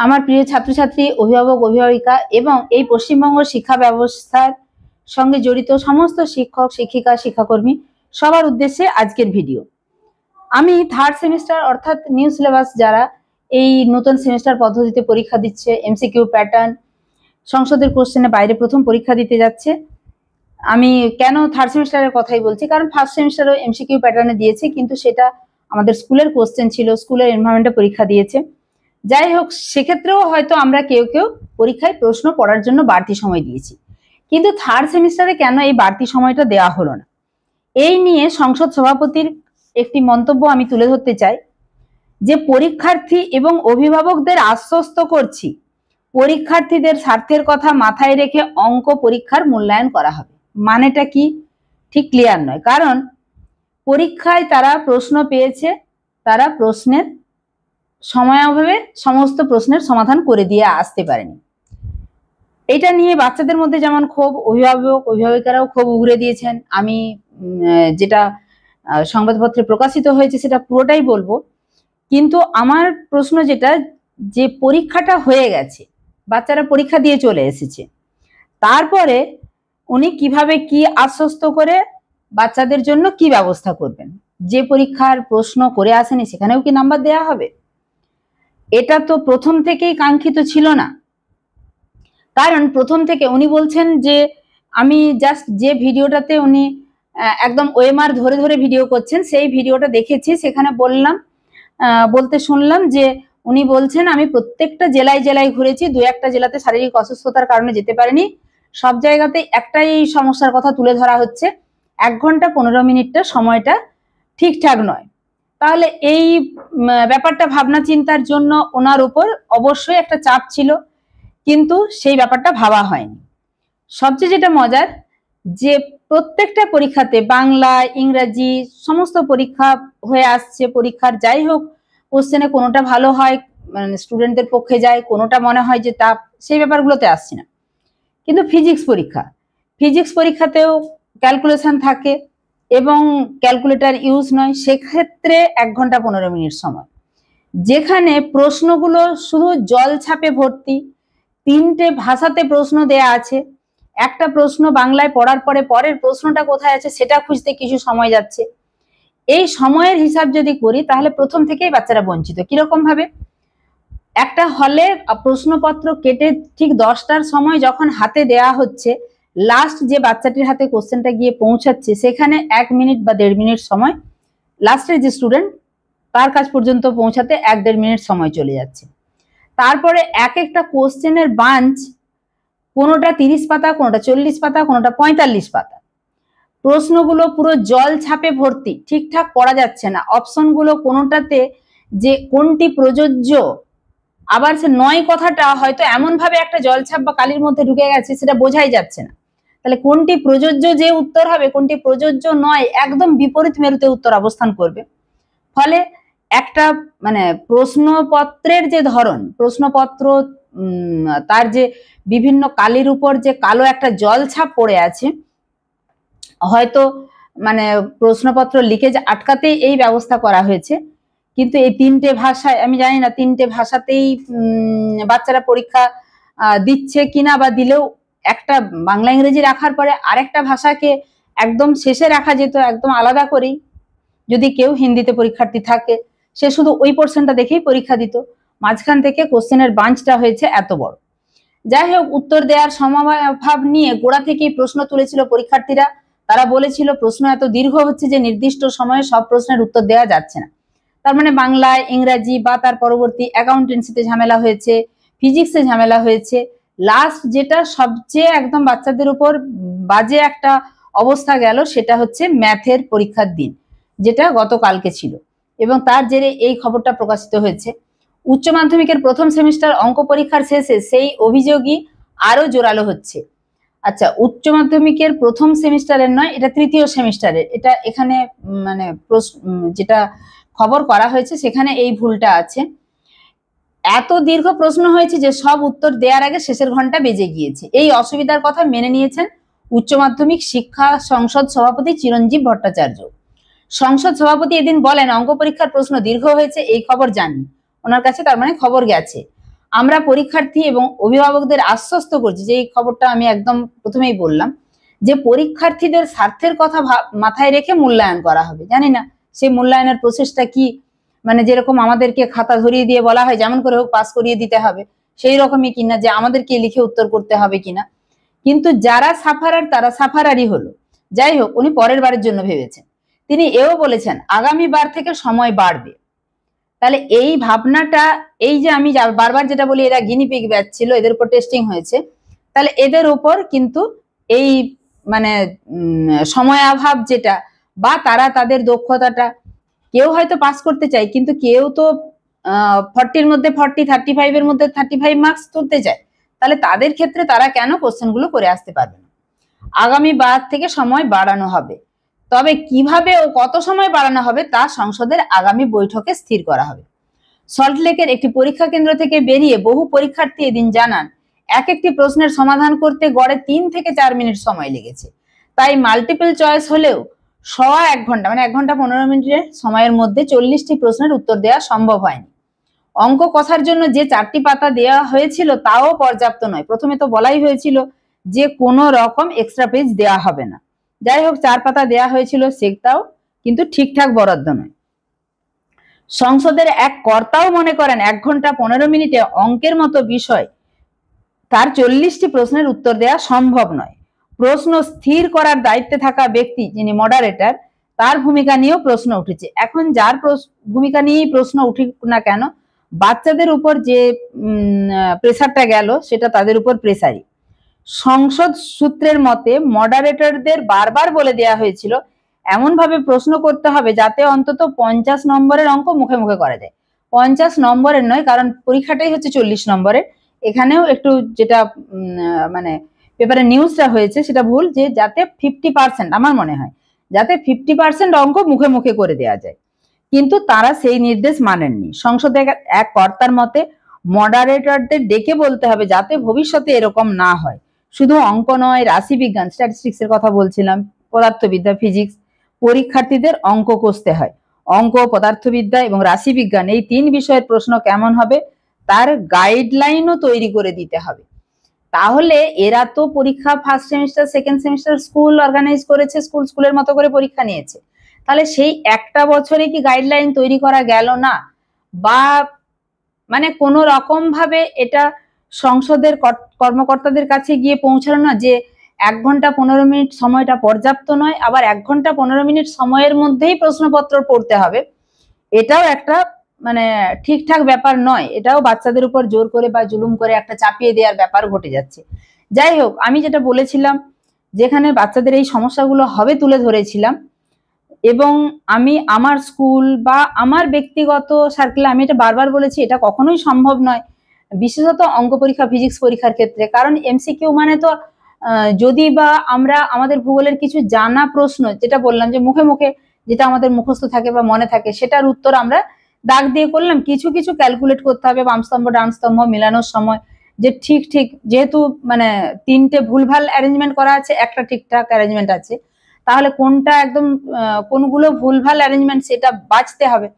আমার প্রিয় ছাত্রছাত্রী, অভিভাবক, অভিভাবিকা এবং এই পশ্চিমবঙ্গ শিক্ষা ব্যবস্থার সঙ্গে জড়িত সমস্ত শিক্ষক, শিক্ষিকা, শিক্ষাকর্মী সবার উদ্দেশ্যে আজকের ভিডিও। আমি থার্ড সেমিস্টার অর্থাৎ নিউ সিলেবাস যারা এই নতুন সেমিস্টার পদ্ধতিতে পরীক্ষা দিচ্ছে, এমসিকিউ প্যাটার্ন, সংসদের কোশ্চেনের বাইরে প্রথম পরীক্ষা দিতে যাচ্ছে। আমি কেন থার্ড সেমিস্টারের কথাই বলছি, কারণ ফার্স্ট সেমিস্টারও এমসিকিউ প্যাটার্নে দিয়েছে, কিন্তু সেটা আমাদের স্কুলের কোশ্চেন ছিল, স্কুলের এনভায়রনমেন্টে পরীক্ষা দিয়েছে। যাই হোক, সেক্ষেত্রেও হয়তো আমরা কেউ কেউ পরীক্ষায় প্রশ্ন পড়ার জন্য বাড়তি সময় দিয়েছি, কিন্তু থার্ড সেমিস্টারে কেন এই বাড়তি সময়টা দেওয়া হলো না, এই নিয়ে সংসদ সভাপতির একটি মন্তব্য আমি তুলে ধরতে চাই। যে পরীক্ষার্থী এবং অভিভাবকদের আশ্বস্ত করছি, পরীক্ষার্থীদের স্বার্থের কথা মাথায় রেখে অঙ্ক পরীক্ষার মূল্যায়ন করা হবে। মানেটা কি ঠিক ক্লিয়ার নয়, কারণ পরীক্ষায় তারা প্রশ্ন পেয়েছে, তারা প্রশ্নের সময়াভাবে সমস্ত প্রশ্নের সমাধান করে দিয়ে আসতে পারেনি। এটা নিয়ে বাচ্চাদের মধ্যে যেমন ক্ষোভ, অভিভাবক অভিভাবিকারাও ক্ষোভ উগরে দিয়েছেন। আমি যেটা সংবাদপত্রে প্রকাশিত হয়েছে সেটা পুরোটাই বলবো, কিন্তু আমার প্রশ্ন যেটা, যে পরীক্ষাটা হয়ে গেছে, বাচ্চারা পরীক্ষা দিয়ে চলে এসেছে, তারপরে উনি কিভাবে কি আশ্বস্ত করে বাচ্চাদের জন্য কি ব্যবস্থা করবেন? যে পরীক্ষার প্রশ্ন করে আসেনি সেখানেও কি নাম্বার দেওয়া হবে? এটা তো প্রথম থেকেই কাঙ্ক্ষিত ছিল না, কারণ প্রথম থেকে উনি বলছেন যে, আমি জাস্ট যে ভিডিওটাতে উনি একদম ওএমআর ধরে ধরে ভিডিও করছেন সেই ভিডিওটা দেখেছি, সেখানে বলতে শুনলাম যে উনি বলছেন, আমি প্রত্যেকটা জেলায় জেলায় ঘুরেছি, দু একটা জেলাতে শারীরিক অসুস্থতার কারণে যেতে পারিনি, সব জায়গাতে একটাই সমস্যার কথা তুলে ধরা হচ্ছে, 1 ঘন্টা 15 মিনিটটা সময়টা ঠিকঠাক নয়। তাহলে এই ব্যাপারটা ভাবনা চিন্তার জন্য ওনার উপর অবশ্যই একটা চাপ ছিল, কিন্তু সেই ব্যাপারটা ভাবা হয়নি। সবচেয়ে যেটা মজার, যে প্রত্যেকটা পরীক্ষাতে বাংলা, ইংরাজি সমস্ত পরীক্ষা হয়ে আসছে, পরীক্ষার যাই হোক কোশ্চেনে কোনোটা ভালো হয়, মানে স্টুডেন্টদের পক্ষে যায়, কোনোটা মনে হয় যে টাফ, সেই ব্যাপারগুলোতে আসছি না। কিন্তু ফিজিক্স পরীক্ষাতেও ক্যালকুলেশন থাকে এবং ক্যালকুলেটর ইউজ নয়, সেক্ষেত্রে 1 ঘন্টা 15 মিনিট সময়, যেখানে প্রশ্নগুলো শুধু জল ছাপে ভর্তি, 3টে ভাষাতে প্রশ্ন দেয়া আছে, একটা প্রশ্ন বাংলায় পড়ার পরে পরের প্রশ্নটা কোথায় আছে সেটা খুঁজতে কিছু সময় যাচ্ছে। এই সময়ের হিসাব যদি করি তাহলে প্রথম থেকেই বাচ্চারা বঞ্চিত। কিরকম ভাবে? একটা হলে প্রশ্নপত্র কেটে ঠিক 10টার সময় যখন হাতে দেয়া হচ্ছে, লাস্ট যে বাচ্চাটির হাতে কোশ্চেনটা গিয়ে পৌঁছাচ্ছে সেখানে 1 মিনিট বা 1.5 মিনিট সময়, লাস্টের যে স্টুডেন্ট তার কাছ পর্যন্ত পৌঁছাতে 1-1.5 মিনিট সময় চলে যাচ্ছে। তারপরে এক একটা কোশ্চেনের বাঞ্চ, কোনোটা 30 পাতা, কোনোটা 40 পাতা, কোনোটা 45 পাতা, প্রশ্নগুলো পুরো জল ছাপে ভর্তি, ঠিকঠাক পড়া যাচ্ছে না, অপশনগুলো কোনোটাতে যে কোনটি প্রযোজ্য, আবার সে নয় কথাটা হয়তো এমন ভাবে একটা জলছাপ বা কালির মধ্যে ঢুকে গেছে সেটা বোঝাই যাচ্ছে না। তাহলে কোনটি প্রযোজ্য যে উত্তর হবে, কোনটি প্রযোজ্য নয়, একদম বিপরীত মেরুতে উত্তর অবস্থান করবে। ফলে একটা মানে প্রশ্নপত্রের যে ধরন, প্রশ্নপত্র তার যে বিভিন্ন কালির উপর যে কালো একটা জলছাপ পড়ে আছে, হয়তো মানে প্রশ্নপত্র লিকেজ আটকাতেই এই ব্যবস্থা করা হয়েছে। কিন্তু এই 3টে ভাষায়, আমি জানি না 3টে ভাষাতেই বাচ্চারা পরীক্ষা দিচ্ছে কিনা, বা দিলেও একটা বাংলা ইংরেজি রাখার পরে আরেকটা ভাষাকে একদম শেষে রাখা যেত, একদম আলাদা করেই। যদি কেউ হিন্দিতে পরীক্ষার্থী থাকে, সে শুধু ওই পোর্শনটা দেখেই পরীক্ষা দিত, মাঝখান থেকে কোশ্চেনের বাঞ্চটা হয়েছে এত বড়। যাই হোক, উত্তর দেওয়ার সময়াভাব নিয়ে গোড়া থেকেই প্রশ্ন তুলেছিল পরীক্ষার্থীরা। তারা বলেছিল প্রশ্ন এত দীর্ঘ হচ্ছে যে নির্দিষ্ট সময়ে সব প্রশ্নের উত্তর দেওয়া যাচ্ছে না। তার মানে বাংলায়, ইংরাজি বা তার পরবর্তী অ্যাকাউন্টেন্সিতে ঝামেলা হয়েছে, ফিজিক্সে ঝামেলা হয়েছে, লাস্ট যেটা সবচেয়ে একদম বাচ্চাদের উপর বাজে একটা অবস্থা গেল সেটা হচ্ছে ম্যাথের পরীক্ষার দিন, যেটা গতকালকে ছিল, এবং তার জেরে এই খবরটা প্রকাশিত হয়েছে। উচ্চ মাধ্যমিকের প্রথম সেমিস্টার অঙ্ক পরীক্ষার শেষে সেই অভিযোগই আরো জোরালো হচ্ছে। আচ্ছা, উচ্চ মাধ্যমিকের প্রথম সেমিস্টারের নয়, এটা 3য় সেমিস্টারের, এটা এখানে মানে যেটা খবর করা হয়েছে সেখানে এই ভুলটা আছে। এত দীর্ঘ প্রশ্ন হয়েছে যে সব উত্তর দেওয়ার আগে শেষের ঘন্টা বেজে গিয়েছে। এই অসুবিধার কথা মেনে নিয়েছেন উচ্চ মাধ্যমিক শিক্ষা সংসদ সভাপতি চিরঞ্জীব ভট্টাচার্য। সংসদ সভাপতি এদিন বলেন, অঙ্ক পরীক্ষার প্রশ্ন দীর্ঘ হয়েছে এই খবর জানি, ওনার কাছে তার মানে খবর গেছে। আমরা পরীক্ষার্থী এবং অভিভাবকদের আশ্বস্ত করছি, যে এই খবরটা আমি একদম প্রথমেই বললাম, যে পরীক্ষার্থীদের স্বার্থের কথা মাথায় রেখে মূল্যায়ন করা হবে। জানি না সেই মূল্যায়নের প্রসেসটা কি, মানে যেরকম আমাদেরকে খাতা ধরিয়ে দিয়ে বলা হয় যেমন করে হোক পাস করিয়ে দিতে হবে, সেই রকমই কিনা, যে আমাদেরকে লিখে উত্তর করতে হবে কিনা। কিন্তু যারা সাফারার তারা সাফারারই হলো। যাই হোক, উনি পরের বারের জন্য ভেবেছেন। তিনি এও বলেছেন আগামী বার থেকে সময় বাড়বে। তাহলে এই ভাবনাটা, এই যে আমি বারবার যেটা বলি এরা গিনিপিগ ব্যাচ ছিল, এদের উপর টেস্টিং হয়েছে, তাহলে এদের উপর কিন্তু এই মানে সময়াভাব যেটা, বা তারা তাদের দক্ষতাটা, কেউ হয়তো পাস করতে চায় কিন্তু কেউ তো 40-র মধ্যে 40, 35-এর মধ্যে 35 মার্কস তুলতে চায়, তাহলে তাদের ক্ষেত্রে তারা কেন কোশ্চেনগুলো করে আসতে পারবে না। আগামী বার থেকে সময় বাড়ানো হবে, তবে কিভাবে ও কত সময় বাড়ানো হবে তা সংসদের আগামী বৈঠকে স্থির করা হবে। সল্টলেকের একটি পরীক্ষা কেন্দ্র থেকে বেরিয়ে বহু পরীক্ষার্থী এদিন জানান এক একটি প্রশ্নের সমাধান করতে গড়ে 3 থেকে 4 মিনিট সময় লেগেছে। তাই মাল্টিপল চয়েস হলেও 1 ঘন্টা মানে 1 ঘন্টা 15 মিনিটের সময়ের মধ্যে 40টি প্রশ্নের উত্তর দেওয়া সম্ভব হয়নি। অঙ্ক কষার জন্য যে 4টি পাতা দেওয়া হয়েছিল তাও পর্যাপ্ত নয়। প্রথমে তো বলাই হয়েছিল যে কোনো রকম এক্সট্রা পেজ দেওয়া হবে না। যাই হোক, 4 পাতা দেওয়া হয়েছিল, সেটাও কিন্তু ঠিকঠাক বরাদ্দ নয়। সংসদের এক কর্তাও মনে করেন 1 ঘন্টা 15 মিনিটে অঙ্কের মতো বিষয় তার 40টি প্রশ্নের উত্তর দেওয়া সম্ভব নয়। প্রশ্ন স্থির করার দায়িত্বে থাকা ব্যক্তি, যিনি মডারেটর, তার ভূমিকা নিয়েও প্রশ্ন উঠেছে। এখন যার ভূমিকা নিয়েই প্রশ্ন উঠুক না কেন, বাচ্চাদের উপর যে প্রেসারটা গেল সেটা তাদের উপর প্রেসারই। সংসদ সূত্রের মতে মডারেটরদের বারবার বলে দেওয়া হয়েছিল এমন ভাবে প্রশ্ন করতে হবে যাতে অন্তত 50 নম্বরের অঙ্ক মুখে মুখে করা যায়। 50 নম্বরের নয়, কারণ পরীক্ষাটাই হচ্ছে 40 নম্বরের। এখানেও একটু যেটা মানে পেপারে নিউজটা হয়েছে সেটা ভুল, যে যাতে 50%, আমার মনে হয় যাতে 50% অঙ্ক মুখে মুখে করে দেওয়া যায়, কিন্তু তারা সেই নির্দেশ মানেননি। সংসদের এক কর্তার মতে মডারেটরদের ডেকে বলতে হবে যাতে ভবিষ্যতে এরকম না হয়। শুধু অঙ্ক নয়, রাশিবিজ্ঞান, স্ট্যাটিস্টিক্স এর কথা বলছিলাম, পদার্থবিদ্যা, ফিজিক্স, পরীক্ষার্থীদের অঙ্ক কষতে হয়। অঙ্ক, পদার্থবিদ্যা এবং রাশিবিজ্ঞান এই 3 বিষয়ের প্রশ্ন কেমন হবে তার গাইডলাইনও তৈরি করে দিতে হবে। তাহলে এরা তো পরীক্ষা first semester, second semester school organise করেছে, স্কুলের মতো করে পরীক্ষা নিয়েছে, তাহলে সেই একটা বছরে কি গাইডলাইন তৈরি করা গেল না? বা মানে কোনো রকম ভাবে এটা সংসদের কর্মকর্তাদের কাছে গিয়ে পৌঁছানো না, যে 1 ঘন্টা 15 মিনিট সময়টা পর্যাপ্ত নয়, আবার 1 ঘন্টা 15 মিনিট সময়ের মধ্যেই প্রশ্নপত্র পড়তে হবে, এটাও একটা মানে ঠিকঠাক ব্যাপার নয়। এটাও বাচ্চাদের উপর জোর করে বা জুলুম করে একটা চাপিয়ে দেওয়ার ব্যাপার ঘটে যাচ্ছে। যাই হোক, আমি যেটা বলেছিলাম, যেখানে বাচ্চাদের এই সমস্যাগুলো হবে তুলে ধরেছিলাম, এবং আমি আমার স্কুল বা আমার ব্যক্তিগত সার্কেলে আমি এটা বারবার বলেছি, এটা কখনোই সম্ভব নয়, বিশেষত অঙ্ক পরীক্ষা, ফিজিক্স পরীক্ষার ক্ষেত্রে। কারণ এমসিকিউ মানে তো যদি বা আমরা আমাদের ভূগোলের কিছু জানা প্রশ্ন, যেটা বললাম যে মুখে মুখে যেটা আমাদের মুখস্থ থাকে বা মনে থাকে, সেটার উত্তর আমরা দাগ দিয়ে করলাম। কিছু কিছু ক্যালকুলেট করতে হবে, বাম স্তম্ভ ডান স্তম্ভ মিলানোর সময়, যে ঠিক ঠিক যেহেতু মানে 3টে ভুলভাল অ্যারেঞ্জমেন্ট করা আছে, একটা ঠিকঠাক অ্যারেঞ্জমেন্ট আছে, তাহলে কোনটা একদম কোনগুলো ভুলভাল অ্যারেঞ্জমেন্ট সেটা বাঁচতে হবে,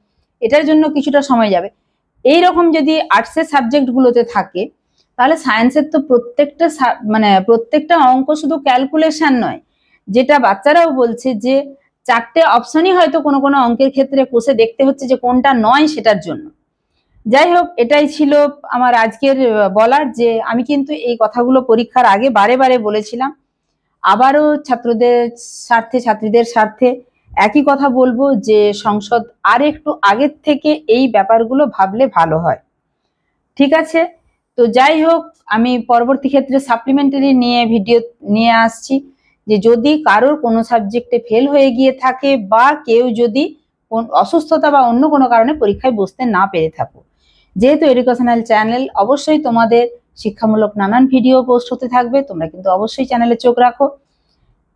এটার জন্য কিছুটা সময় যাবে। এই রকম যদি আর্টসের সাবজেক্টগুলোতে থাকে, তাহলে সায়েন্সের তো প্রত্যেকটা অঙ্ক শুধু ক্যালকুলেশন নয়, যেটা বাচ্চারাও বলছে যে 4টে অপশনই হয়তো কোনো কোনো অঙ্কের ক্ষেত্রে কষে দেখতে হচ্ছে যে কোনটা নয় সেটার জন্য। যাই হোক, এটাই ছিল আমার আজকের বলার, যে আমি কিন্তু এই কথাগুলো পরীক্ষার আগে বারে বারে বলেছিলাম, আবারও ছাত্রদের স্বার্থে, ছাত্রীদের স্বার্থে একই কথা বলবো, যে সংসদ আর একটু আগের থেকে এই ব্যাপারগুলো ভাবলে ভালো হয়। ঠিক আছে, তো যাই হোক, আমি পরবর্তী ক্ষেত্রে সাপ্লিমেন্টারি নিয়ে ভিডিও নিয়ে আসছি, যে যদি কারোর কোনো সাবজেক্টে ফেল হয়ে গিয়ে থাকে, বা কেউ যদি অসুস্থতা বা অন্য কোনো কারণে পরীক্ষায় বসতে না পেরে থাকো। যেহেতু এডুকেশনাল চ্যানেল, অবশ্যই তোমাদের শিক্ষামূলক নানান ভিডিও পোস্ট হতে থাকবে, তোমরা কিন্তু অবশ্যই চ্যানেলে চোখ রাখো।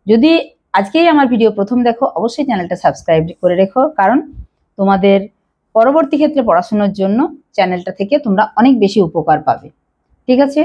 যদি আজকেই আমার ভিডিও প্রথম দেখো, অবশ্যই চ্যানেলটা সাবস্ক্রাইব করে রেখো, কারণ তোমাদের পরবর্তী ক্ষেত্রে পড়াশোনার জন্য চ্যানেলটা থেকে তোমরা অনেক বেশি উপকার পাবে। ঠিক আছে।